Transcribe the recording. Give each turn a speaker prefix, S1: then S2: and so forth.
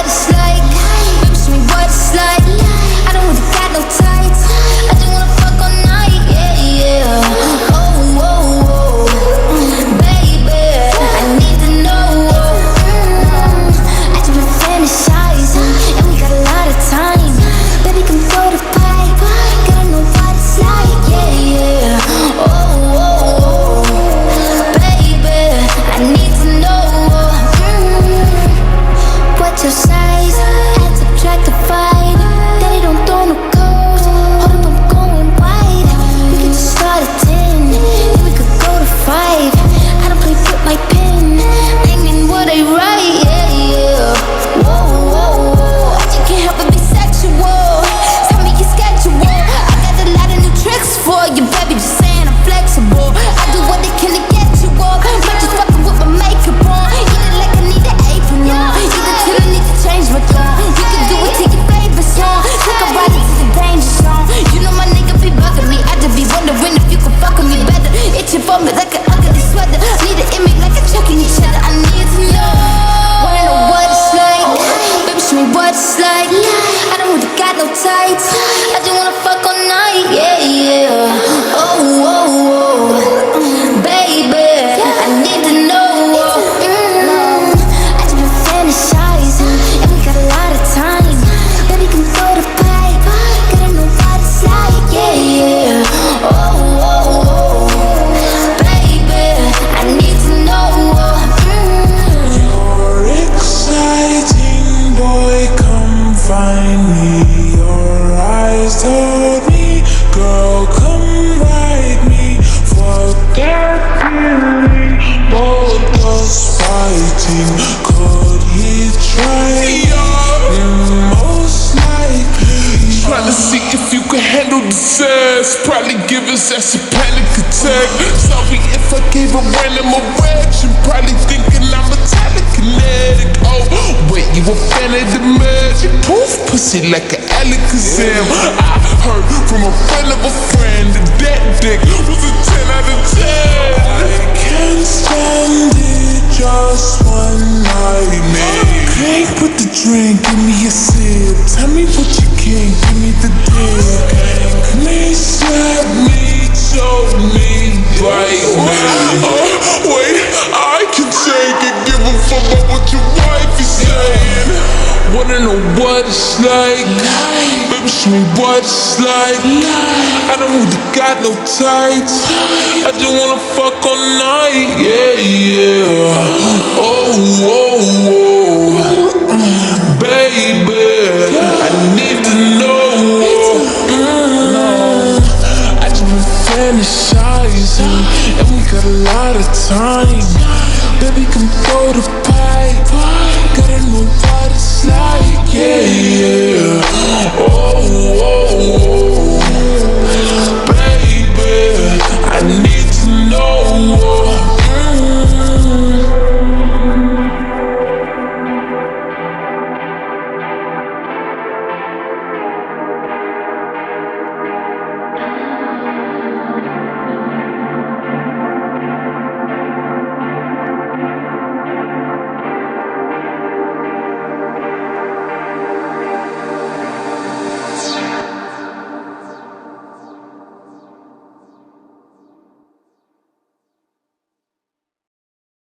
S1: what it's like. Baby, show me what it's like. I don't really got no tights. I just wanna fuck all night, yeah, yeah. Oh, oh, oh, baby, I need to know. I just been fantasizing, and we got a lot of time. Baby, come throw the pipe. Gotta know what it's like, yeah, yeah. Oh, oh, oh, baby, I need to know. What's your size? Add, subtract, divide. Daddy don't throw no codes. Hold up, I'm going wide. We could just start at 10, then we could go to 5. I don't play with my pen. I mean what I write, yeah, yeah. Whoa, whoa, whoa. I just can't help but be sexual. Tell me your schedule. I got a lot of new tricks for you, baby. Just saying I'm flexible. I do what it can to get you up. Might just fucking with my makeup on. Eat it like I need an apron on. Eat it till I need to change my tone. You can do it till your favorite song. Take a ride into the danger zone. You know my nigga be bugging me. I just be wondering if you can fuck with me better. Itching for me like an ugly sweater. Need an image like a chucking each other. I need to know. Wanna know what it's like. Baby, show me what it's like. I don't really got no tights. I just wanna fuck all night, yeah, yeah. Oh, oh, oh, baby, I need to know. I just been fantasizing, and we got a lot of time. Baby, come throw the pipe. Gotta know what it's like, yeah, yeah. Oh, oh, oh, baby, I need to know.
S2: You're exciting, boy, come find me. Your eyes told me, girl, come ride me. Fuck that feeling, both us fighting. Could he try me? Most likely.
S3: Trying to see if you can handle the sex. Probably give us a panic attack. Sorry if I gave a random erection. Probably thinking I'm a telekinetic. Oh, wait, you a fan of the magic? Poof, pussy like an Alakazam. I heard from a friend of a friend that dick was a 10 out of 10.
S2: I can't stand it, just one night, man. Crank with the drink, give me a sip. Tell me what you can, give me the dick. Crank me, slap me, choke me, bite me.
S3: Wait, I can take it. Give a fuck about what your wife is saying. Wanna know what it's like? Baby, show me what it's like. I don't really got no tights. I just wanna fuck all night, yeah, yeah. Oh, oh, oh.